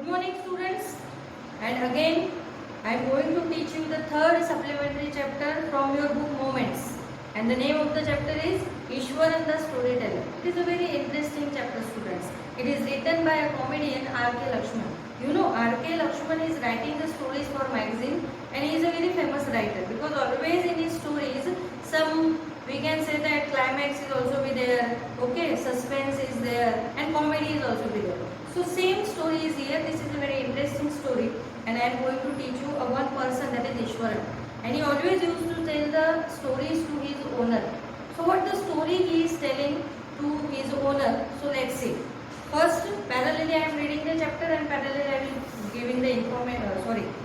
Good morning students, and again I am going to teach you the third supplementary chapter from your book Moments, and the name of the chapter is Ishwaran the Storyteller. It is a very interesting chapter students. It is written by a comedian R.K. Lakshman. You know R.K. Lakshman is writing the stories for magazine and he is a very famous writer because always in his stories some we can say that climax is also be there, okay, suspense is there and comedy is also be there. So same story is here. This is a very interesting story and I am going to teach you a one person, that is Ishwaran, and he always used to tell the stories to his owner. So what the story he is telling to his owner, so let's see. First parallelly I am reading the chapter and parallelly I will giving the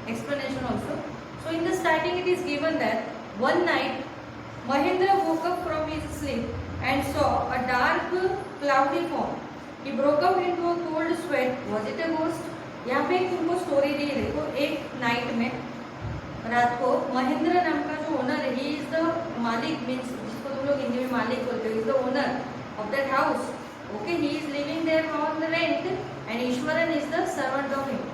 explanation also. So in the starting it is given that one night Mahendra woke up from his sleep and saw a dark cloudy form. He broke out into a cold sweat. Was it a ghost? यहाँ पे एक तुमको story दी है, देखो एक night में रात को महेंद्र नाम का जो ओनर है, ही इज द मालिक, मीन्स जिसको तुम लोग हिंदी में मालिक बोलते हो, is the owner of that house, okay, he is living there on the rent and Iswaran is the servant of him.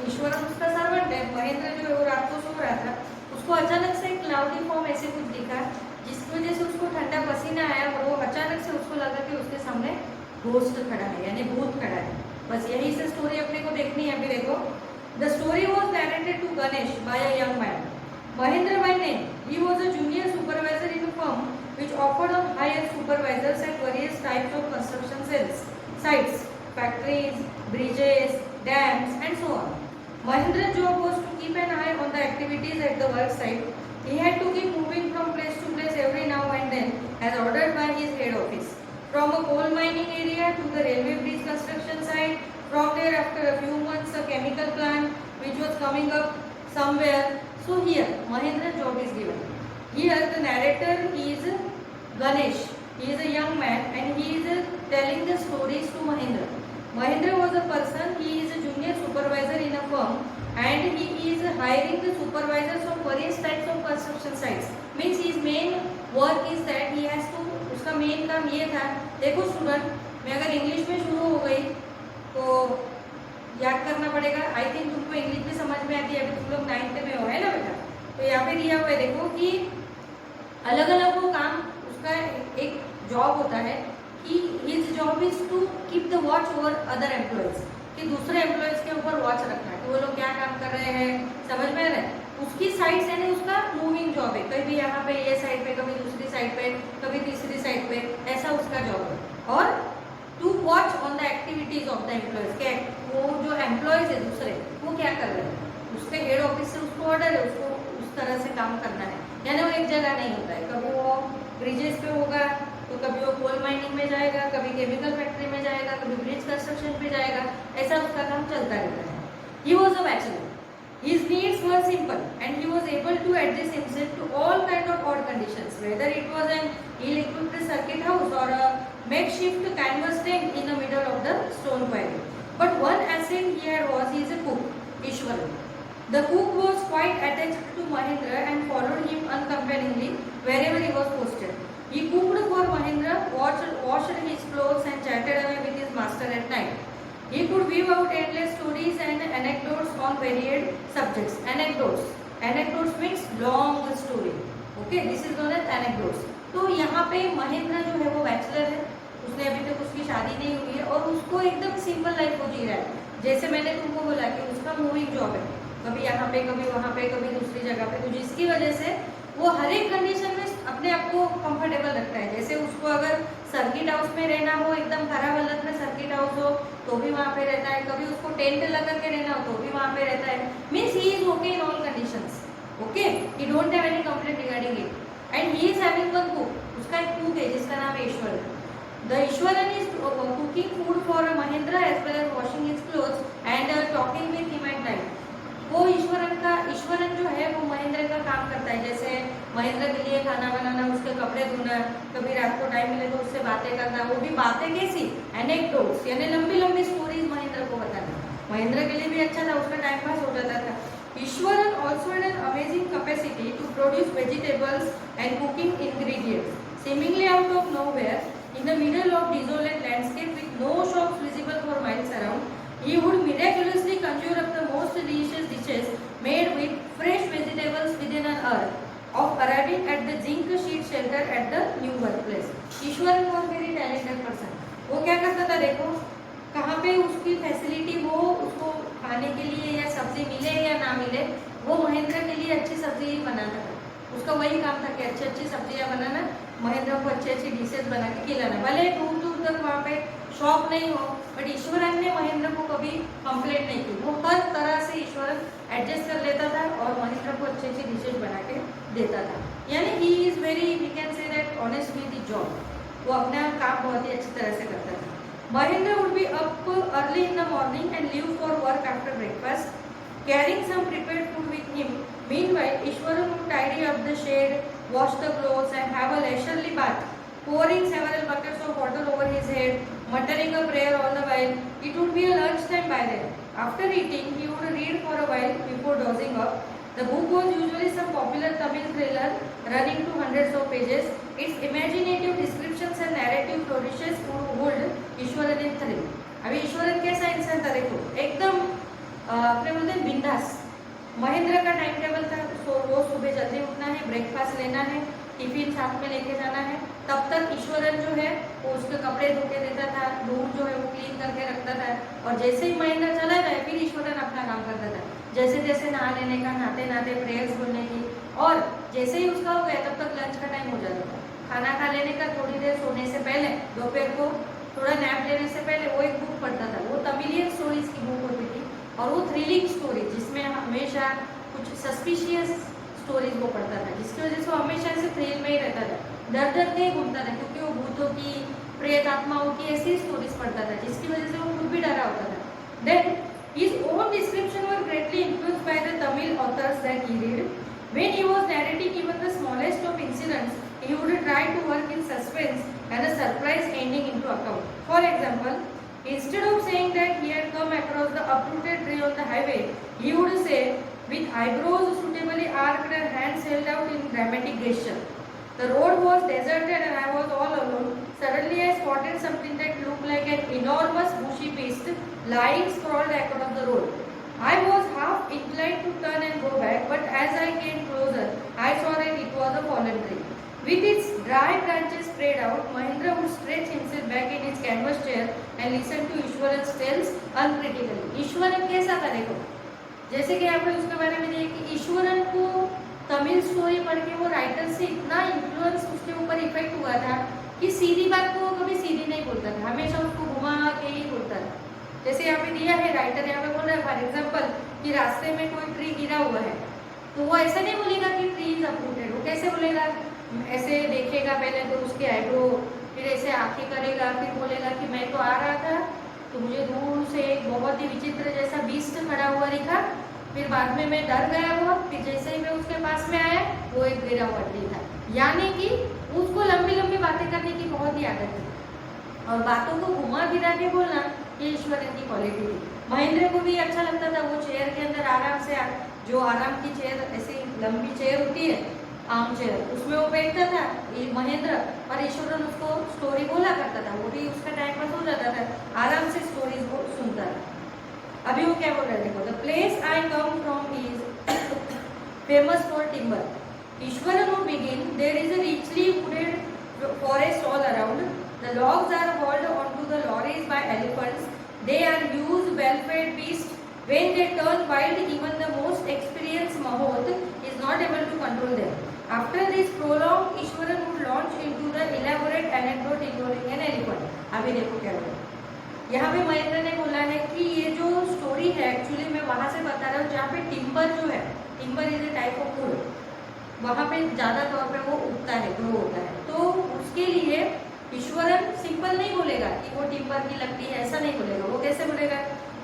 Iswaran उसका सर्वेंट है. महेंद्र जो है वो रात को सो रहा था, उसको अचानक से क्लाउडी फॉर्म ऐसे कुछ दिखा जिसकी वजह से उसको ठंडा पसीना आया और वो अचानक से उसको लगा कि उसके सामने घोस्ट खड़ा है, यानी भूत खड़ा है. बस यही से स्टोरी अपने को देखनी है. अभी देखो, the story was narrated to Ganesh by a young man. Mahendra by name, he was a junior supervisor in a firm which offered on hire supervisors at various types of construction sites, factories, bridges, dams and so on. Mahendra's job was to keep an eye on the activities at the work site. He had to keep moving from place to place every now and then as ordered by his head office. From a coal mining area to the railway bridge construction site, from there after a few months a chemical plant which was coming up somewhere. So here Mahendra's job is given. Here the narrator is Ganesh. He is a young man and he is telling the stories to Mahendra. Mahendra was a person, he is a junior supervisor in a firm and he is hiring the supervisors of various types of construction sites. Means his main work is that he has to, उसका main काम ये था. देखो student, मैं अगर English में शुरू हो गई तो याद करना पड़ेगा. आई थिंक तुमको इंग्लिश भी समझ में आती है, अभी तुम लोग 9th में हो, है ना बेटा. तो यहाँ पे दिया हुआ है देखो कि अलग अलग वो काम, उसका एक जॉब होता है कि his job is to keep the watch over other employees, कि दूसरे एम्प्लॉयज के ऊपर वॉच रखना है कि वो लोग क्या काम कर रहे हैं, समझ में आ रहा है. उसकी साइड से यानी उसका मूविंग जॉब है, कभी यहाँ पे ये साइड पे, कभी दूसरी साइड पे, कभी तीसरी साइड पे, ऐसा उसका जॉब है. और to watch on the activities of the employees, के वो जो एम्प्लॉयज है दूसरे वो क्या कर रहे हैं, उसके हेड ऑफिस से उसको ऑर्डर है, उसको उस तरह से काम करना है. यानी वो एक जगह नहीं होता है, कभी वो ब्रिजेस पे होगा तो कभी वो कोल माइनिंग में जाएगा, कभी केमिकल फैक्ट्री में जाएगा, कभी ब्रिज कंस्ट्रक्शन पे जाएगा, ऐसा उसका काम चलता रहता है. He was a bachelor. His needs were simple and he was able to adjust himself to all kind of odd conditions, whether it was an ill-equipped circuit house or a makeshift canvas tent in the middle of the stone quarry. But one asset he had was he is a cook, Ishwaran. The cook was quite attached to Mahendra and followed him uncomplainingly wherever he was posted. He cooked for Mahendra, washed his clothes and chatted away with his master at night. He could weave out endless stories and anecdotes on varied subjects. Anecdotes means long story. Okay, this is known as anecdotes. तो यहाँ पे महेंद्र जो है वो bachelor है, उसने अभी तक उसकी शादी नहीं हुई है और उसको एकदम सिंपल लाइफ वो जी रहा है. जैसे मैंने तुमको बोला कि उसका मूविंग जॉब है, कभी यहाँ पे, कभी वहाँ पे, कभी दूसरी जगह पे, तो जिसकी वजह से वो हर एक कंडीशन में अपने आप को कंफर्टेबल रखता है. जैसे उसको अगर सर्किट हाउस में रहना हो, एकदम खराब हालत में सर्किट हाउस हो तो भी वहाँ पे रहता है, कभी उसको टेंट लगा के रहना हो तो भी वहाँ पे रहता है. Means he is okay in all conditions. Okay, he don't have any complaint regarding it. And he is having one cook, उसका एक कुक है जिसका नाम है Iswaran. The Iswaran is cooking food for Mahendra as well as washing his clothes and talking with him at night. वो ईश्वरन जो है वो महेंद्र का काम करता है. जैसे महेंद्र के लिए खाना बनाना, उसके कपड़े धोना, कभी रात को टाइम मिले तो उससे बातें करना, वो भी बातें कैसी, एनेक्डोट्स यानी लंबी लंबी स्टोरीज महेंद्र को बताना. महेंद्र के लिए भी अच्छा था, उसका टाइम पास हो जाता था. Iswaran also had an amazing capacity to produce vegetables and cooking ingredients seemingly out of nowhere in the middle of desolate landscape with no shops visible for miles around. He would miraculously वो क्या करता था देखो, कहाँ पे उसकी facility हो, उसको खाने के लिए या सब्जी मिले या ना मिले, वो महेंद्र के लिए अच्छी सब्जी ही बनाता था। उसका वही काम था कि अच्छी अच्छी सब्जियां बनाना, महेंद्र को अच्छी अच्छी डिशेज बना के खिलाना। भले दूर दूर तक वहाँ पे शॉप नहीं हो, बट ईश्वरन ने महेंद्र को कभी कंप्लेंट नहीं की। वो हर तरह से ईश्वरन एडजस्ट कर लेता था और महेंद्र को अच्छी अच्छी डिशेज बना के देता था। यानी he is very, we can say that honest with the job. वो अपना काम बहुत ही अच्छी तरह से करता था। Mahendra would be up early in the morning and leave for work after breakfast, carrying some prepared food with him. Meanwhile, Ishwaran would tidy up the shed, wash the clothes and have a leisurely bath, pouring several buckets of water over his head, muttering a prayer all the while. It would be a lunch time by then. After eating, he would read for a while before dozing off. The book was usually some popular Tamil thriller running to hundreds of pages. Its imaginative descriptions and narrative flourishes would Eswaran in thrill. अभी ईश्वरन कैसा इंसान था देखो, एकदम अपने बोलते हैं बिंदास। महेंद्र का टाइम टेबल था, रोज सुबह जल्दी उठना है, ब्रेकफास्ट लेना है, टिफिन साथ में लेके जाना है। तब तक ईश्वरन जो है वो उसके कपड़े धो के देता था, रूम जो है वो क्लीन करके रखता था। और जैसे ही महेंद्र चला जाए फिर ईश्वरन अपना काम करता था, जैसे जैसे नहा लेने का, नहाते नहाते प्रेयर्स बोलने की। और जैसे ही उसका हो गया तब तक लंच का टाइम हो जाता था। खाना खा लेने का थोड़ी देर सोने से पहले, दोपहर को थोड़ा नैप लेने से पहले वो एक बुक पढ़ता था। वो तमिलियन स्टोरीज की बुक होती थी और वो थ्रिलिंग स्टोरी, जिसमें हमेशा कुछ सस्पिशियस स्टोरीज वो पढ़ता था, जिसकी वजह से वो हमेशा से थ्रिल में ही रहता था, डर डर के ही घूमता था, क्योंकि वो भूतों की, प्रेत आत्माओं की ऐसी स्टोरीज पढ़ता था, जिसकी वजह से वो खुद भी डरा होता था। Then his own description were greatly influenced by the Tamil authors that he read. When he was narrating even the smallest of incidents, he would try to work in suspense and a surprise ending into account. For example, instead of saying that he had come across the uprooted tree on the highway, he would say, with eyebrows suitably arched and hands held out in dramatic gesture, the road was deserted and I was all alone. Suddenly I spotted something that looked like an enormous bushy beast lying sprawled across the road. I was half inclined to turn and go back, but as I came closer, I saw that it was a fallen tree. With its dry branches spread out, Mahendra would stretch himself back in his canvas chair and listen to Ishwaran's tales uncritically. Eswaran कैसा था देखो, जैसे कि आपने उसके बारे में देखा कि ईश्वरन को तमिल स्टोरी पढ़ के वो राइटर से इतना इन्फ्लुएंस उसके ऊपर इफेक्ट हुआ था कि सीधी बात को वो कभी सीधी नहीं बोलता था, हमेशा उसको घुमा के ही बोलता था। जैसे यहाँ पे दिया है, राइटर यहाँ पे बोल रहा है फॉर एग्जाम्पल कि रास्ते में कोई ट्री गिरा हुआ है, तो वो ऐसा नहीं बोलेगा कि ट्री इज अपरूटेड। वो कैसे बोलेगा, ऐसे देखेगा पहले तो उसके आईब्रो, फिर ऐसे आंखें करेगा, फिर बोलेगा कि मैं तो आ रहा था तो मुझे दूर से एक बहुत ही विचित्र जैसा बीस्ट खड़ा हुआ दिखा, फिर बाद में मैं डर गया हुआ, फिर जैसे ही मैं उसके पास में आया वो एक गिरा हुआ ट्री था। यानी कि उसको लंबी लंबी बातें करने की बहुत ही आदत थी और बातों को घुमा फिरा के बोलना ये ईश्वरन की क्वालिटी थी। महेंद्र को भी अच्छा लगता था, वो चेयर के अंदर आराम से, जो आराम की चेयर, ऐसी लंबी चेयर होती है आम चेयर, उसमें वो बैठता था महेंद्र, और ईश्वरन उसको स्टोरी बोला करता था, वो भी उसका टाइम पास हो जाता था, आराम से स्टोरीज को सुनता था। अभी वो क्या बोल रहे हैं देखो, the place I come from is famous for timber. Ishwaran would begin, there is a richly wooded forest all around. The logs are hauled onto the lorries by elephants. They are used well-fed beasts. When they turn wild, even the most experienced Mahoth is not able to control them. After this prologue, Ishwaran would launch into the elaborate anecdote involving an elephant. अभी देखो क्या बोला, यहाँ पे महेंद्र ने बोला है कि ये जो स्टोरी है एक्चुअली मैं वहाँ से बता रहा हूँ जहाँ पे टिम्बर जो है, timber is a type of would, वहाँ पे ज़्यादा तौर पे वो उगता है, ग्रो होता है। तो उसके लिए ईश्वरन सिंपल नहीं बोलेगा कि वो टिम्बर की लकड़ी है, ऐसा नहीं बोलेगा। वो कैसे बोलेगा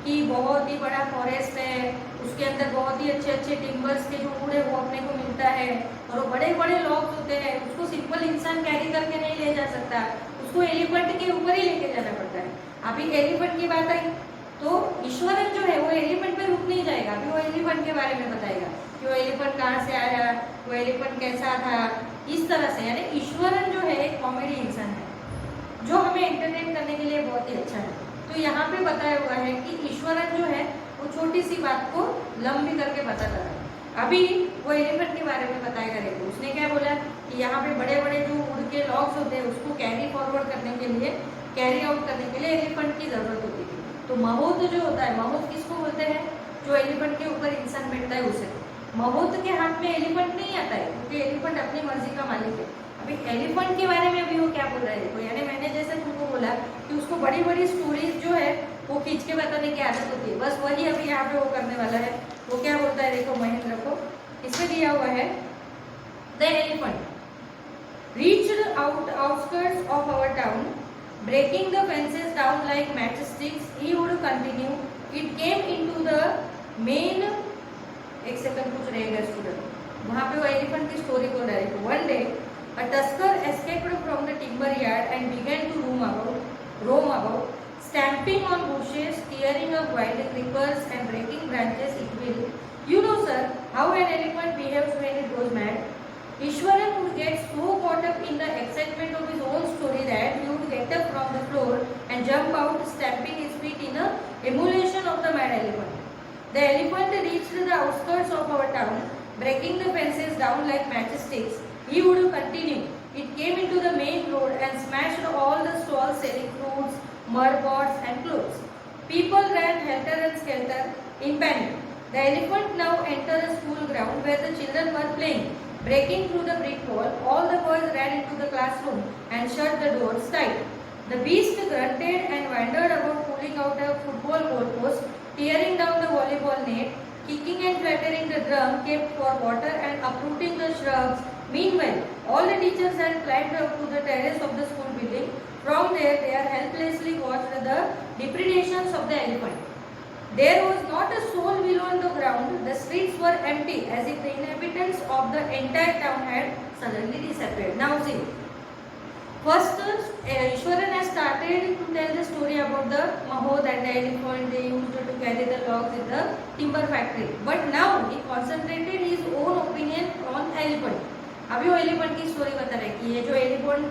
कि बहुत ही बड़ा फॉरेस्ट है, उसके अंदर बहुत ही अच्छे अच्छे टिम्बर्स के जो वुड है वो अपने को मिलता है, और वो बड़े बड़े लॉग्स होते हैं, उसको सिंपल इंसान कैरी करके नहीं ले जा सकता, उसको एलिफेंट के ऊपर ही लेके जाना पड़ता है। अभी एलिफेंट की बात आई तो ईश्वरन जो है वो एलिफेंट पे रुक नहीं जाएगा, अभी वो एलिफेंट के बारे में बताएगा कि वो एलिफेंट कहाँ से आया, वो एलिफेंट कैसा था, इस तरह से। यानी ईश्वरन जो है एक कॉमेडी इंसान है जो हमें एंटरटेन करने के लिए बहुत ही अच्छा है। तो यहाँ पे बताया हुआ है कि ईश्वरन जो है वो छोटी सी बात को लंबी करके बताता है। अभी वो एलिफेंट के बारे में बताएगा देखो, उसने क्या बोला कि यहाँ पे बड़े बड़े जो वुड के लॉग्स होते हैं उसको कैरी फॉरवर्ड करने के लिए कैरी आउट करने के लिए एलिफेंट की जरूरत होती थी। तो महोत जो होता है, महोत किसको बोलते हैं? जो एलिफेंट के ऊपर इंसान बैठता है उसे। महोत के हाथ में एलिफेंट नहीं आता है, क्योंकि एलिफेंट अपनी मर्जी का मालिक है। अभी एलिफेंट के बारे में अभी वो क्या बोल रहा है देखो, यानी मैंने जैसे तुमको बोला कि उसको बड़ी बड़ी स्टोरीज जो है वो खींच के बताने की आदत होती है, बस वही अभी यहाँ पे वो करने वाला है। वो क्या बोलता है देखो महेंद्र को, इसमें दिया हुआ है the elephant reached outskirts of our town, breaking the fences down like matchsticks. He would continue. It came into the main. एक सेकंड कुछ रहेगा स्टूडेंट, वहाँ पे वो एलिफेंट की स्टोरी बोल रहा है। One day, a tusker escaped from the timber yard and began to roam about, stamping on bushes, tearing up wild creepers and breaking branches. It will, you know, sir, how an elephant behaves when it goes mad. Ishwaran would get so caught up in the excitement of his own story that he would get up from the floor and jump out, stamping his feet in a emulation of the mad elephant. The elephant reached the outskirts of our town, breaking the fences down like matchsticks. He would continue. It came into the main road and smashed all the stalls selling fruits, mud pots and clothes. People ran helter and skelter in panic. The elephant now entered a school ground where the children were playing. Breaking through the brick wall, all the boys ran into the classroom and shut the doors tight. The beast grunted and wandered about, pulling out a football goalpost, tearing down the volleyball net, kicking and flattering the drum kept for water and uprooting the shrubs. Meanwhile, all the teachers had climbed up to the terrace of the school building. From there, they had helplessly watched the depredations of the elephant. There was not a soul below on the ground. The streets were empty, as if the inhabitants of the entire town had suddenly disappeared. Now see, first Ishwaran has started to tell the story about the Mahod and the elephant. They used to carry the logs in the timber factory. But now he concentrated his own opinion on elephant. अभी वो elephant की story बता रहे कि ये जो elephant,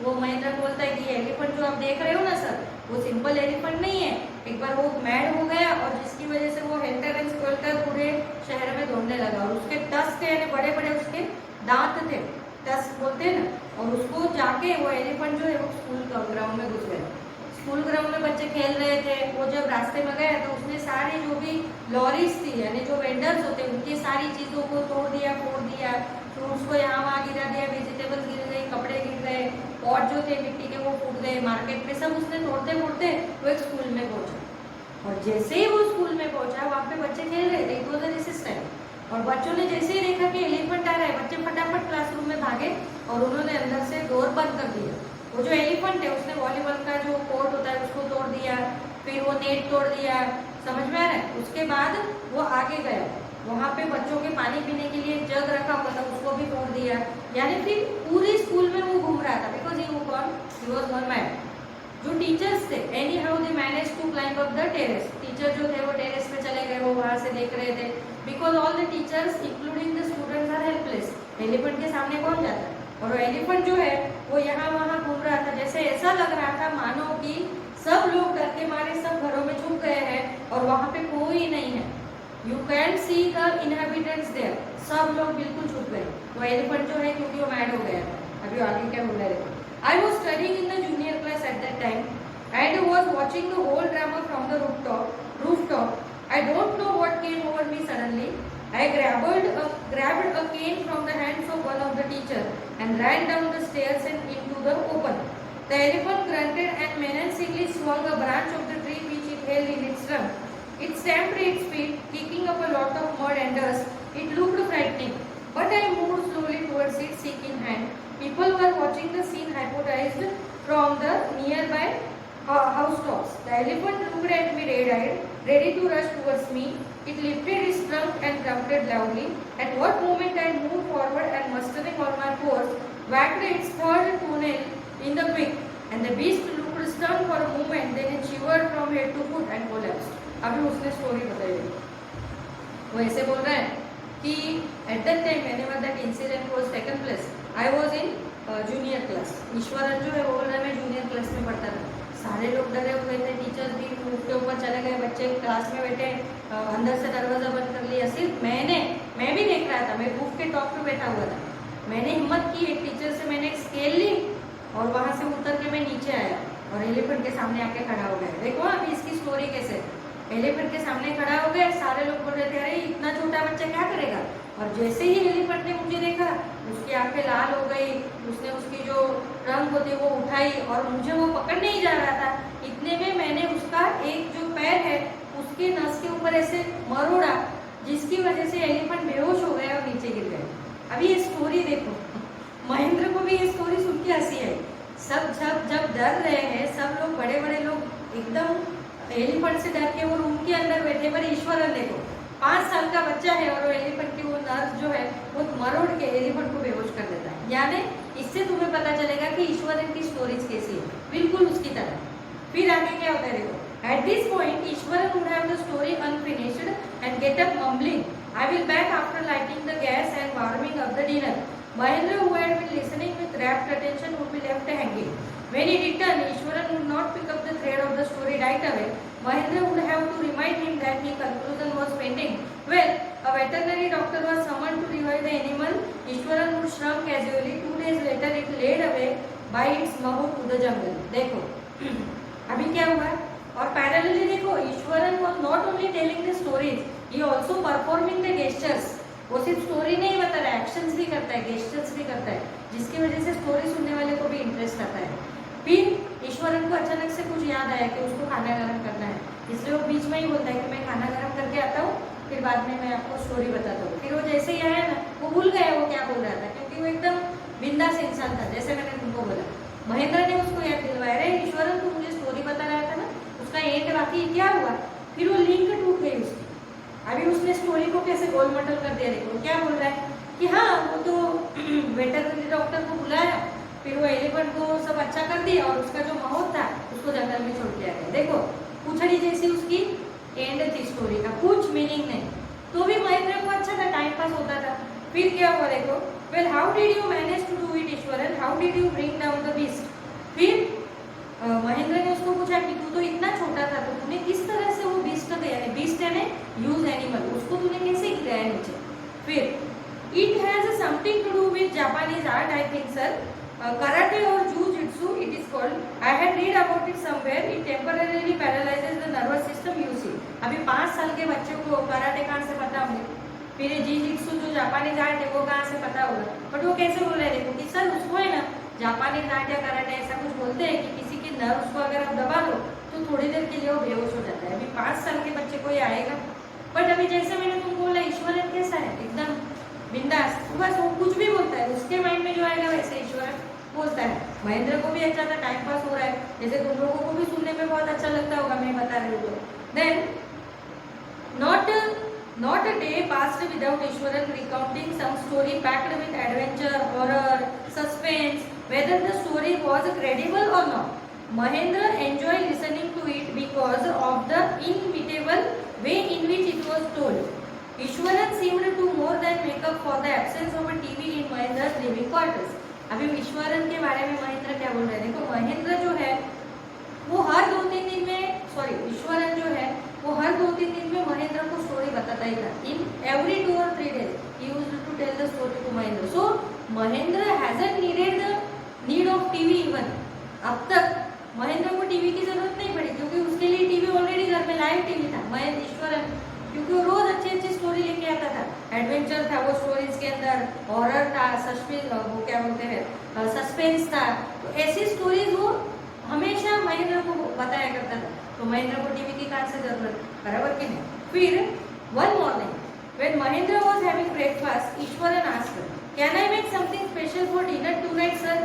वो महेंद्र बोलता है कि एलिफेंट जो आप देख रहे हो ना सर, वो सिंपल एलिफेंट नहीं है। एक बार वो मैड हो गया और जिसकी वजह से वो हेल्टर एंड स्केल्टर पूरे शहर में दौड़ने लगा और उसके टस्क यानी बड़े बड़े उसके दांत थे, टस्क बोलते हैं ना, और उसको जाके वो एलिफेंट जो है वो स्कूल ग्राउंड में घुस गया। स्कूल ग्राउंड में बच्चे खेल रहे थे, वो जब रास्ते में गए तो उसने सारी जो भी लॉरीज थी यानी जो वेंडर्स होते उनकी सारी चीज़ों को तोड़ दिया, फोड़ दिया, फ्रूट्स को यहाँ वहाँ गिरा दिया, वेजिटेबल्स गिर गए, कपड़े गिर गए, पॉट जो थे मिट्टी के वो फूट गए, मार्केट में सब उसने तोड़ते फोड़ते वो एक स्कूल में पहुंचा। और जैसे ही वो स्कूल में पहुंचा वहाँ पे बच्चे खेल रहे थे, it was a recess time, और बच्चों ने जैसे ही देखा कि एलिफेंट आ रहा है, बच्चे फटाफट क्लासरूम में भागे और उन्होंने अंदर से डोर बंद कर दिया। वो जो एलिफेंट है उसने वॉलीबॉल का जो कोर्ट होता है उसको तोड़ दिया, फिर वो नेट तोड़ दिया, समझ में आ रहा है। उसके बाद वो आगे गया, वहाँ पे बच्चों के पानी पीने के लिए जग रखा हुआ था उसको भी तोड़ दिया, यानी फिर पूरे स्कूल में वो घूम रहा था, because he was gone mad. जो टीचर्स थे anyhow they manage to climb up the terrace, teacher जो थे वो टेरेस पे चले गए, वो वहाँ से देख रहे थे, because all the teachers including the students are helpless. Elephant के सामने कौन जाता है, और वो एलिफेंट जो है वो यहाँ वहाँ घूम रहा था, जैसे ऐसा लग रहा था मानो कि सब लोग डर के मारे सब घरों में छुप गए हैं और वहाँ पे कोई नहीं है। You can see the inhabitants there, सब लोग बिल्कुल छुप गए। वो एलिफेंट जो है क्योंकि वो मैड हो गया था। अभी आगे क्या बोल रहे थे, I was studying in the junior class at that time and was watching the whole drama from the rooftop. I don't know what came over me suddenly. I grabbed a cane from the hands of one of the teachers and ran down the stairs and into the open. The elephant grunted and menacingly swung a branch of the tree which it held in its trunk. It stamped its feet, kicking up a lot of mud and dust. It looked frightening, but I moved slowly towards it, stick in hand. People were watching the scene hypnotized from the nearby housetops. The elephant looked at me red-eyed, ready to rush towards me. It lifted its trunk and grunted loudly. At what moment I moved forward and mustering all my force, whacked its third toenail in the quick, and the beast looked stunned for a moment, then it shivered from head to foot and collapsed. अभी उसने story बताई, वो ऐसे बोल रहा है कि at that time whenever that incident was taken place, I was in junior class. Eswaran जो है वो बोल रहा है मैं जूनियर क्लास में पढ़ता था, सारे लोग डरे हुए थे, टीचर भी रूफ के ऊपर चले गए, बच्चे क्लास में बैठे, अंदर से दरवाजा बंद कर लिया, सिर्फ मैं भी देख रहा था, मैं रूफ के टॉप पे बैठा हुआ था। मैंने हिम्मत की, एक टीचर से मैंने एक स्केल ली और वहाँ से उतर के मैं नीचे आया और एलिफेंट के सामने आके खड़ा हो गया। देखो अभी इसकी स्टोरी कैसे, एलिफेंट के सामने खड़ा हो गया, सारे लोग बोल रहे थे अरे इतना छोटा बच्चा क्या करेगा, और जैसे ही एलिफेंट ने मुझे देखा उसकी आंखें लाल हो गई, उसने उसकी जो रंग होती वो उठाई और मुझे वो पकड़ नहीं जा रहा था। इतने में मैंने उसका एक जो पैर है उसके नस के ऊपर ऐसे मरोड़ा, जिसकी वजह से एलिफेंट बेहोश हो गया और नीचे गिर गया। अभी ये स्टोरी देखो, महेंद्र को भी ये स्टोरी सुन के हंसी आई। सब जब डर रहे हैं, सब लोग बड़े बड़े लोग एकदम एलिफेंट से डर के वो रूम के अंदर बैठे, पर ईश्वरन देखो 5 साल का बच्चा है और वो एलिफेंट की वो नर्स जो है वो मरोड़ के एलिफेंट को बेहोश कर देता है। यानी इससे तुम्हें पता चलेगा कि ईश्वरन की स्टोरीज कैसी है, बिल्कुल उसकी तरह। फिर आगे क्या होता है देखो, at this point Ishwaran would have the story unfinished and get up mumbling, I will back after lighting the gas and warming up the dinner. Mahendra, who had been listening with rapt attention, would be left hanging. When he returned, Ishwaran would not pick up the thread of the story right away. Mahendra would have to remind him that his conclusion was pending. Well, a veterinary doctor was summoned to revive the animal. Ishwaran would shrunk casually. 2 days later, it laid away by its mouth to the jungle. देखो अभी क्या हुआ, और parallelly देखो Eswaran was not only telling the stories, he also performing the gestures. वो सिर्फ story नहीं बता रहा है, एक्शंस भी करता है, गेस्टर्स भी करता है, जिसकी वजह से स्टोरी सुनने वाले को भी इंटरेस्ट आता है। फिर ईश्वरन को अचानक से कुछ याद आया कि उसको खाना गर्म करना है, इसलिए वो बीच में ही बोलता है कि मैं खाना गर्म करके आता हूँ, फिर बाद में मैं आपको स्टोरी बताता हूँ। फिर वो जैसे ही आया ना, वो भूल गया वो क्या बोल रहा था, क्योंकि वो एकदम बिंदास इंसान था, जैसे मैंने तुमको बोला। महेंद्र ने उसको याद दिलवाया, अरे ईश्वरन तू मुझे स्टोरी बता रहा था ना, उसका एंड बाकी क्या हुआ। फिर वो लिंक टूट गई उसकी। अभी उसने स्टोरी को कैसे गोल मटल कर दिया, देखो क्या बोल रहा है कि हाँ वो तो वेटरनरी डॉक्टर को बुलाया, फिर वो एलिफेंट को सब अच्छा कर दिया और उसका जो माहौल था उसको जंगल में छोड़ दिया गया। देखो पूछड़ी जैसी उसकी एंड थी स्टोरी का, कुछ मीनिंग नहीं, तो भी महेंद्र को अच्छा था, टाइम पास होता था। फिर क्या हुआ देखो, well how did you manage to do it Iswaran, how did you bring down the beast. फिर महेंद्र ने उसको पूछा कि तू तो इतना छोटा था, तो तूने किस तरह से वो बीस्ट यानी बीस्ट यानी यूज एनिमल, उसको तूने कैसे गिराया नीचे। फिर it has something to do with Japanese art I think sir, karate और jujitsu it is called, I had read about it somewhere, it temporarily paralyses the nervous system you see. अभी 5 साल के बच्चे को कराटे कहाँ से पता होंगे, फिर जूजित्सु जो जापानीज आर्ट है वो कहाँ से पता होगा, बट वो कैसे बोल रहे हैं देखो कि सर उसको है ना जापानीज आर्ट या कराटे ऐसा कुछ बोलते हैं कि किसी के नर्व्स को अगर आप दबा लो तो थोड़ी देर के लिए वो बेहोश हो जाता है। अभी 5 साल के बच्चे को ये आएगा, बट अभी जैसे मैंने तुमको बोला ईश्वरन कैसा है, एकदम बिंदास, बस वो कुछ भी बोलता है, उसके माइंड में जो आएगा वैसे ईश्वरन बोलता है। महेंद्र को भी अच्छा था, टाइम पास हो रहा है, जैसे तुम लोगों को भी सुनने में बहुत अच्छा लगता होगा मैं बता रही हूँ। Then not a day passed without Ishwaran recounting some story packed with adventure, horror, suspense, whether the story was credible or not. Mahendra enjoyed listening to it because of the inimitable way in which it was told. Ishwaran seemed to more than make up for the absence of a TV in Mahendra's living quarters. अभी ईश्वरन के बारे में महेंद्र क्या बोल रहे हैं देखो, महेंद्र जो है वो हर 2-3 दिन में, सॉरी ईश्वरन जो है वो हर 2-3 दिन में महेंद्र को स्टोरी बताता ही था। In every 2 or 3 days he used to tell the story to Mahendra. So Mahendra hasn't needed the need of TV even. अब तक महेंद्र को टीवी की जरूरत नहीं पड़ी, क्योंकि उसके लिए टीवी ऑलरेडी घर में लाइव टीवी था महेंद्र ईश्वरन, क्योंकि वो रोज अच्छी स्टोरी लेके आता था, एडवेंचर था वो स्टोरीज के अंदर, हॉरर था, सस्पेंस वो क्या बोलते हैं सस्पेंस था, तो ऐसी स्टोरीज वो हमेशा महेंद्र को बताया करता था। तो महेंद्र को टीवी की कहाँ से जरूरत, बराबर कि नहीं। फिर one morning when Mahendra was having breakfast, Iswaran asked, can I make something special for dinner tonight sir,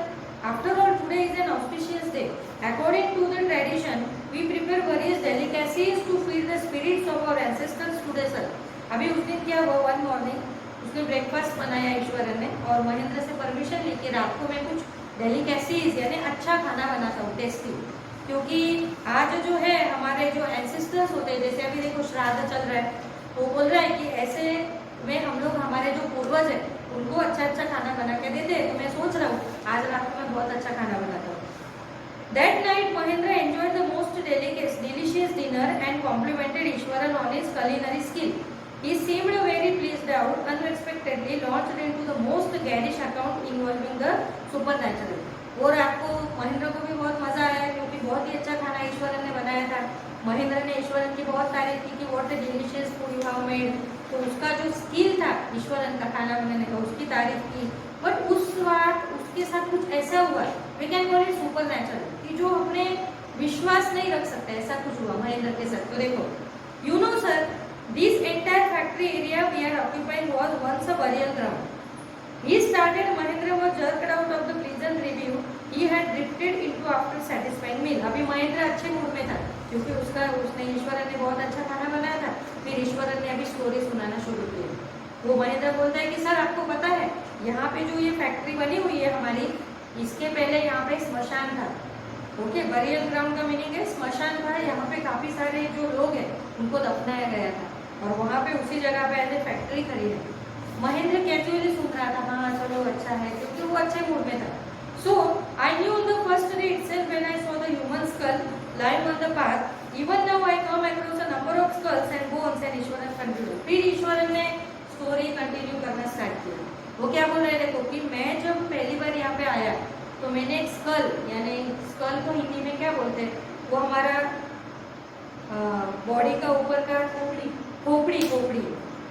after all today is an auspicious day, according to the tradition we prepare various delicacies to feed the spirits of our ancestors today sir. अभी उस दिन क्या हुआ, one morning उसने breakfast बनाया ईश्वरन ने, और महेंद्र से परमिशन लेके रात को मैं कुछ डेलिकेसीज यानी अच्छा खाना बनाता हूँ, टेस्टी, क्योंकि आज जो है हमारे जो एंसेस्टर्स होते हैं, जैसे अभी देखो श्राद्ध चल रहा है, तो बोल रहा है कि ऐसे में हम लोग हमारे जो पूर्वज है उनको अच्छा खाना बना के देते हैं, तो मैं सोच रहा हूँ आज रात को मैं बहुत अच्छा खाना बनाता हूँ। That night Mahendra enjoyed the most delicious dinner and complimented Ishwaran on his culinary skill. He seemed very pleased out, unexpectedly launched into the most garish account involving the supernatural. और आपको महेंद्र को भी बहुत मजा आया, क्योंकि बहुत ही अच्छा खाना ईश्वरन ने बनाया था। महेंद्र ने ईश्वरन की बहुत तारीफ की कि what a delicious food you have made. तो उसका जो स्किल था ईश्वरन का खाना बनाने का, उसकी तारीफ की। बट उस वक्त उसके साथ कुछ ऐसा हुआ, we can call it supernatural, कि जो अपने विश्वास नहीं रख सकते, ऐसा कुछ हुआ महेंद्र के साथ। तो देखो, you know sir, this entire factory area we are occupying was once a burial ground. He started, Mahendra was jerked out of the pleasant review he had drifted into after satisfying meal. अभी महेंद्र अच्छे mood में था क्योंकि उसने ईश्वरन ने बहुत अच्छा खाना बनाया था। फिर ईश्वरन ने अभी स्टोरी सुनाना शुरू की। वो महेंद्र बोलता है कि सर आपको पता है यहाँ पे जो ये फैक्ट्री बनी हुई है हमारी, इसके पहले यहाँ पे स्मशान था। ओके, बरियल ग्राउंड का मीनिंग है स्मशान था। यहाँ पे काफी सारे जो लोग हैं उनको दफनाया गया था और वहाँ पे उसी जगह पे ऐसे फैक्ट्री खड़ी है। महेंद्र कैजुअली सुन रहा था, हाँ चलो अच्छा है, क्योंकि वो अच्छे मूड में था। So I knew on the first day itself when I saw the human skull lying on the path, even now I come across a number of skulls and bones and Eswaran continue. फिर ईश्वरन ने story continue करना start किया। वो क्या बोल रहे थे, देखो कि मैं जब पहली बार यहाँ पे आया तो मैंने एक स्कल, यानी स्कल को हिंदी में क्या बोलते हैं, वो हमारा बॉडी का ऊपर का खोपड़ी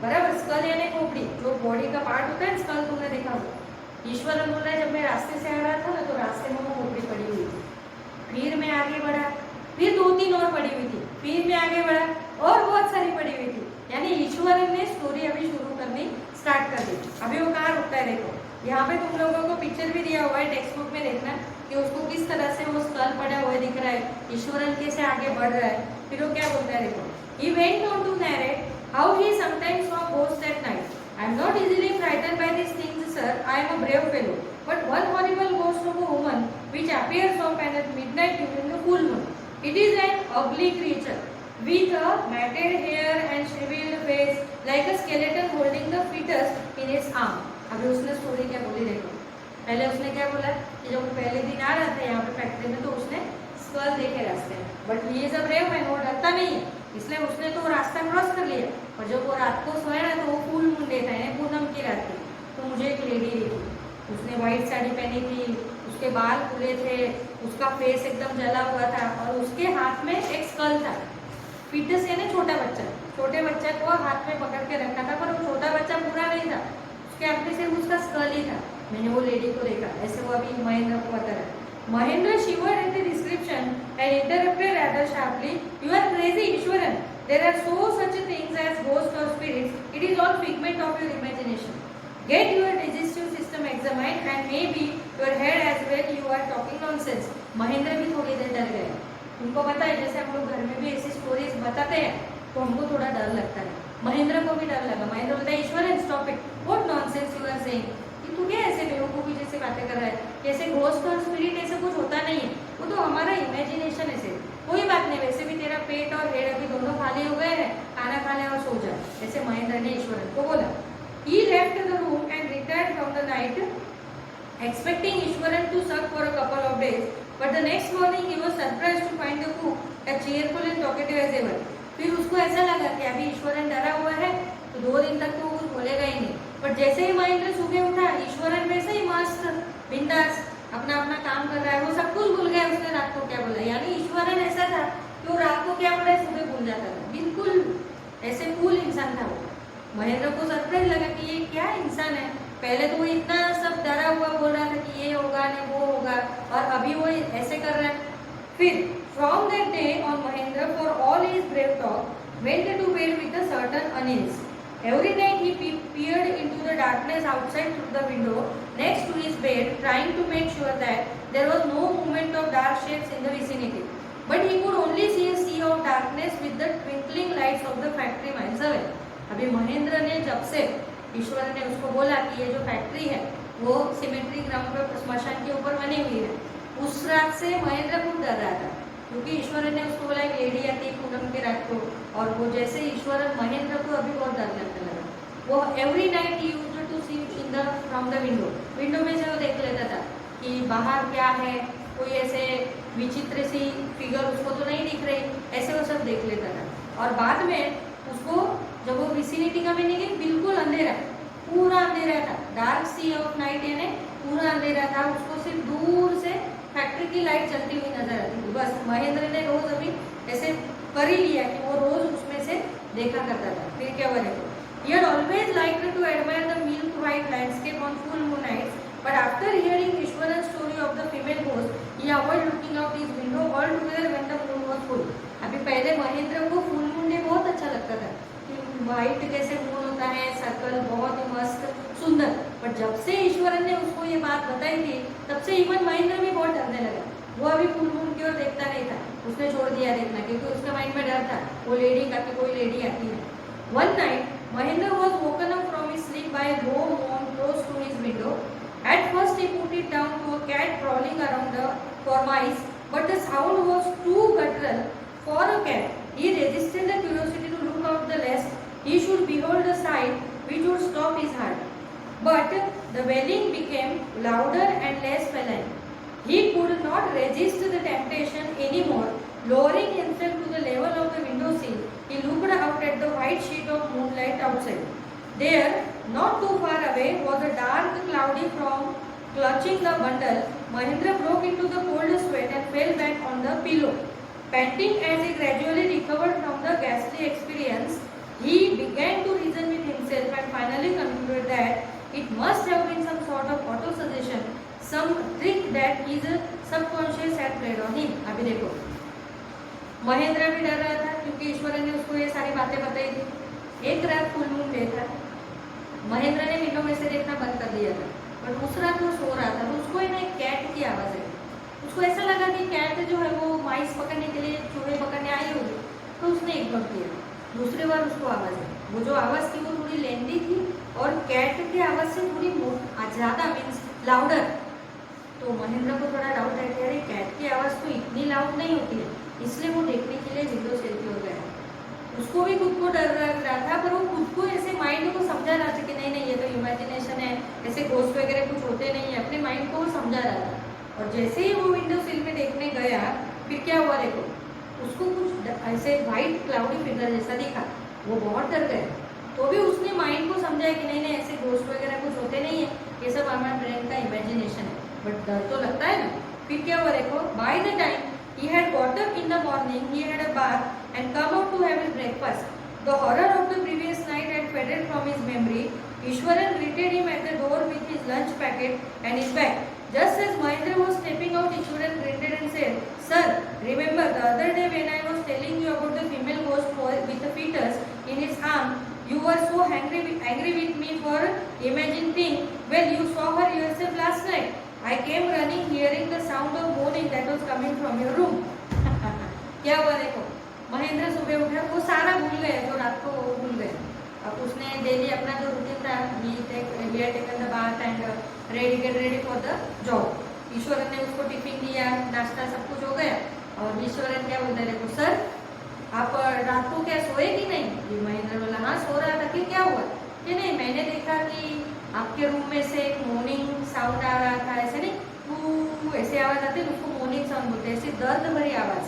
बराबर, स्कल यानी खोपड़ी, जो बॉडी का पार्ट होता है स्कल, तुमने देखा होगा। ईश्वरन बोल रहा है जब मैं रास्ते से आ रहा था ना तो रास्ते में वो खोपड़ी पड़ी हुई थी। फिर मैं आगे बढ़ा, फिर 2-3 और पड़ी हुई थी, फिर मैं आगे बढ़ा और बहुत सारी पड़ी हुई थी। यानी ईश्वरन ने स्टोरी अभी शुरू करनी स्टार्ट कर दी। अभी वो कहाँ रुकता है, देखो यहाँ पे तुम लोगों को पिक्चर भी दिया हुआ है, टेक्स्ट बुक में देखना कि उसको किस तरह से वो स्कल पड़ा हुआ दिख रहा है, ईश्वरन कैसे आगे बढ़ रहा है। फिर वो क्या बोलता है, देखो, he went on to narrate how he sometimes saw ghosts at night. I am not easily frightened by these things, sir. I am a brave fellow. But one horrible ghost of a woman which appears often at midnight during the full moon. It is an ugly creature with a matted hair and shriveled face, like a skeleton holding the fetus in its arm. अभी उसने story क्या बोली देखो। पहले उसने क्या बोला कि जब पहले दिन आ रहा था यहाँ पे फैक्ट्री में तो उसने स्कल देखे रास्ते में, बट ये सब ब्रेव मैन, वो डरता नहीं है, इसलिए उसने तो रास्ता क्रॉस कर लिया। और जब वो रात को सोया ना तो वो फुल मून डे था, पूनम की रात थी, तो मुझे एक लेडी देखी, उसने व्हाइट साड़ी पहनी थी, उसके बाल खुले थे, उसका फेस एकदम जला हुआ था और उसके हाथ में एक स्कल था। फीटस यानी छोटा बच्चा, छोटे बच्चा को हाथ में पकड़ के रखा था, पर वो छोटा बच्चा पूरा नहीं था, उसके अपने से उसका स्कल ही था। मैंने वो लेडी को देखा, ऐसे वो अभी महेंद्र को बता रहा है। Mahendra shivered at the description and interrupted rather sharply, "You are crazy, Ishwaran. There are such things as ghosts or spirits. It is all figment of your imagination. Get your digestive system examined and maybe your head as well. You are talking nonsense." Mahendra भी थोड़ी देर डर गए। उनको पता है जैसे हम लोग घर में भी ऐसी स्टोरीज बताते हैं तो हमको थोड़ा डर लगता है। महेंद्र को भी डर लगा। महेंद्र बोलता है, Iswaran stop it, what nonsense you are saying. तू क्या ऐसे बेवकूफी जैसे बातें कर रहा है, कैसे घोस्ट और स्पिरिट ऐसा कुछ होता नहीं है, वो तो हमारा इमेजिनेशन है सिर्फ, कोई बात नहीं, वैसे भी तेरा पेट और हेड अभी दोनों खाली हो गए हैं, खाना खा ले और सो जा, ऐसे महेंद्र ने ईश्वरन को बोला। He left the room and retired from the night, expecting Ishwaran to suck for a couple of days, but the next morning he was surprised to find the cook as cheerful and talkative as ever. फिर उसको ऐसा लगा कि अभी ईश्वरन डरा हुआ है तो 2 दिन तक तो वो कुछ बोलेगा ही नहीं, बट जैसे ही महेंद्र सुबह उठा, ईश्वरन वैसे ही मस्त बिंदास अपना अपना काम कर रहा है, वो सब कुछ भूल गया उसने रात को क्या बोला। यानी ईश्वरन ऐसा था कि वो रात को क्या बोला सुबह भूल जाता था, बिल्कुल ऐसे कूल इंसान था वो। महेंद्र को सरप्राइज लगा कि ये क्या इंसान है, पहले तो वो इतना सब डरा हुआ बोल रहा था कि ये होगा नहीं वो होगा, और अभी वो ऐसे कर रहा है। फिर from that day on Mahendra for all his brave talk went to bed with a certain unease. Every night he peered into the darkness outside through the window next to his bed, trying to make sure that there was no movement of dark shapes in the vicinity. But he could only see a sea of darkness with the twinkling lights of the factory miles away. अभी महेंद्र ने जब से ईश्वर ने उसको बोला कि ये जो फैक्ट्री है वो सिमेट्री ग्राउंड पर स्मशान के ऊपर बनी हुई है, उस रात से महेंद्र खूब डर रहा था, क्योंकि ईश्वरन ने उसको बोला एक लेडी आती पूनम के रात को, और वो जैसे ईश्वरन महेंद्र को अभी बहुत डर लगने लगा। वो every night he used to see in the from the window में से वो देख लेता था कि बाहर क्या है, कोई ऐसे विचित्र सी फिगर उसको तो नहीं दिख रही, ऐसे वो सब देख लेता था। और बाद में उसको जब वो विसिनिटी का मीनिंग है बिल्कुल अंधेरा, पूरा अंधेरा था, डार्क सी ऑफ नाइट यानी पूरा अंधेरा था, उसको सिर्फ दूर से फैक्ट्री की लाइट जलती हुई नजर आती थी। बस महेंद्र ने रोज अभी ऐसे कर ही लिया कि वो रोज उसमें से देखा करता था। फिर क्या हुआ देखो, he had always liked to admire the milk white landscape on full moon nights, but after hearing Ishwaran's story of the female ghost, he avoided looking out his window altogether when the moon was full. अभी पहले महेंद्र को full moon day बहुत अच्छा लगता था कि white जैसे moon होता है, सर्कल बहुत ही मस्त सुंदर। पर जब से ईश्वरन ने उसको ये बात बताई थी, तब से इवन महेंद्र भी बहुत डरने लगा। वो अभी फुल मून की ओर देखता नहीं था, उसने छोड़ दिया देखना, क्योंकि उसके माइंड में डर था वो लेडी का कि कोई लेडी आती है। One night, Mahendra was woken up from his sleep by a low moan close to his window. At first, he put it down to a cat crawling around the formice, but the sound was too guttural for a cat. He resisted the curiosity to look out the lest he should behold a sight which would stop his heart. But the wailing became louder and less feline. He could not resist the temptation anymore. Lowering himself to the level of the window sill, he looked out at the white sheet of moonlight outside. There, not too far away, was a dark, cloudy form clutching the bundle. Mahendra broke into the cold sweat and fell back on the pillow. Panting as he gradually recovered from the ghastly experience, he began to reason with himself and finally concluded that it must have been some sort of auto-suggestion, some trick that his subconscious had played on him. अभी देखो, महेंद्र भी डर रहा था क्योंकि ईश्वरन ने उसको ये सारी बातें बताई थी। एक रात फुल मून डे था, महेंद्र ने विंडो में से देखना बंद कर दिया था, पर दूसरा रात वो सो रहा था तो उसको ना एक कैट की आवाज़ आई। उसको ऐसा लगा कि कैट जो है वो माइस पकड़ने के लिए चूहे पकड़ने आई होगी, तो उसने इग्नोर किया। दूसरी बार उसको आवाज़ आई, वो जो आवाज़ थी वो थोड़ी लेंदी थी और कैट की आवाज़ से थोड़ी ज़्यादा मीन्स लाउडर। तो महेंद्र को थोड़ा डाउट है कि अरे कैट की आवाज़ तो इतनी लाउड नहीं होती है, इसलिए वो देखने के लिए विंडो सेल की ओर गया। उसको भी खुद को डर लग रहा था, पर वो खुद को ऐसे माइंड को समझा रहा था कि नहीं नहीं ये तो इमेजिनेशन है, ऐसे घोस्ट वगैरह कुछ होते नहीं है, अपने माइंड को वो समझा रहा था। और जैसे ही वो विंडो सील में देखने गया, फिर क्या हुआ देखो, उसको कुछ ऐसे व्हाइट क्लाउडी फिगर जैसा दिखा। वो बहुत डर गया, तो भी उसने माइंड को समझा कि नहीं नहीं ऐसे घोस्ट वगैरह कुछ होते नहीं है, ये सब हमारे ब्रेन का इमेजिनेशन है, बट डर तो लगता है ना। फिर क्या हुआ देखो, by the time he had got up in the morning, he had a bath and come out to have his breakfast. The horror of the previous night had faded from his memory. Ishwaran greeted him at the door with his lunch packet and his bag. Just as Mahendra was stepping out, Ishwaran greeted and said, "Sir, remember the other day when I was telling you about the female ghost with the fetus in its arm? You were so angry with me for imagining thing. Well, you saw her yourself last night. I came running, hearing the sound of moaning that was coming from your room." क्या हुआ देखो, महेंद्र सुबह उठा, वो सारा भूल गए जो रात को वो भूल गए। अब उसने डेली अपना जो रूटीन था, he had taken the bath and get ready for the job. Eswaran ने उसको टिफिन दिया, नाश्ता सब कुछ हो गया। और ईश्वरन क्या बोलते देखो, सर आप रात को क्या सोए कि नहीं? महेंद्र बोला हाँ सो रहा था। कि क्या हुआ? कि नहीं मैंने देखा कि आपके रूम में से एक मोर्निंग साउंड आ रहा था, ऐसे नहीं ऐसे आवाज आती है, उसको मोर्निंग साउंड बोलते हैं, ऐसी दर्द भरी आवाज,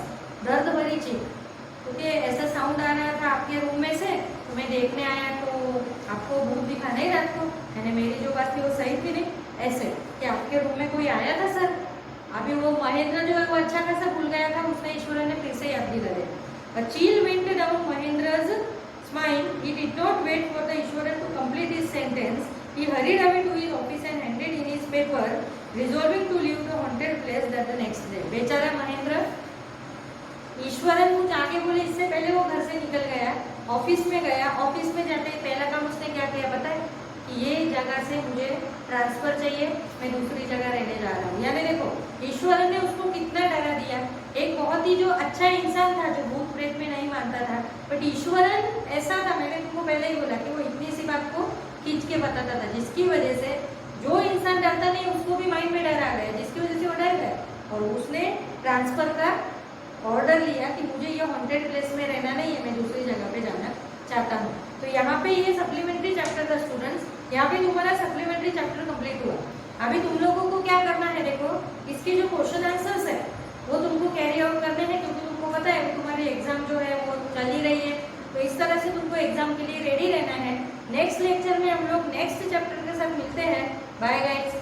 दर्द भरी चीख, क्योंकि ऐसा साउंड आ रहा था आपके रूम में से, तो मैं देखने आया तो आपको भूत दिखा नहीं रात को, मैंने मेरी जो बात थी वो सही थी नहीं, ऐसे कि आपके रूम में कोई आया था सर। अभी वो महेंद्र जो है वो अच्छा खासा भूल गया था, उसने ईश्वरन ने फिर से याद दिला दिया। A chill went down Mahendra's spine. He did not wait for the Ishwaran to complete his sentence. He hurried away to his office and handed in his paper, resolving to leave the haunted place that the next day. बेचारा महेंद्र, ईश्वरन कुछ आगे बोले इससे पहले वो घर से निकल गया, ऑफिस में गया। ऑफिस में जाते ही पहला काम उसने क्या किया पता है? कि ये जगह से मुझे ट्रांसफर चाहिए, मैं दूसरी जगह रहने जा रहा हूँ। यानी देखो ईश्वरन ने उसको कितना डरा दिया। एक बहुत ही जो अच्छा इंसान था, जो भूत प्रेत में नहीं मानता था, बट ईश्वरन ऐसा था, मैंने तुमको पहले ही बोला कि वो इतनी सी बात को खींच के बताता था, जिसकी वजह से जो इंसान डरता नहीं उसको भी माइंड में डर आ गया, जिसकी वजह से वो डर गया और उसने ट्रांसफर का ऑर्डर लिया कि मुझे ये हॉन्टेड प्लेस में रहना नहीं है, मैं दूसरी जगह पे जाना चाहता हूँ। तो यहाँ पे ये सप्लीमेंट्री चैप्टर था स्टूडेंट्स, यहाँ पे तुम्हारा सप्लीमेंट्री चैप्टर कंप्लीट हुआ। अभी तुम लोगों को क्या करना है देखो, इसके जो क्वेश्चन आंसर्स है वो तुमको कैरी आउट करने हैं, क्योंकि तुमको पता है तुम्हारी एग्जाम जो है वो चल ही रही है, तो इस तरह से तुमको एग्जाम के लिए रेडी रहना है। नेक्स्ट लेक्चर में हम लोग नेक्स्ट चैप्टर के साथ मिलते हैं। Bye guys.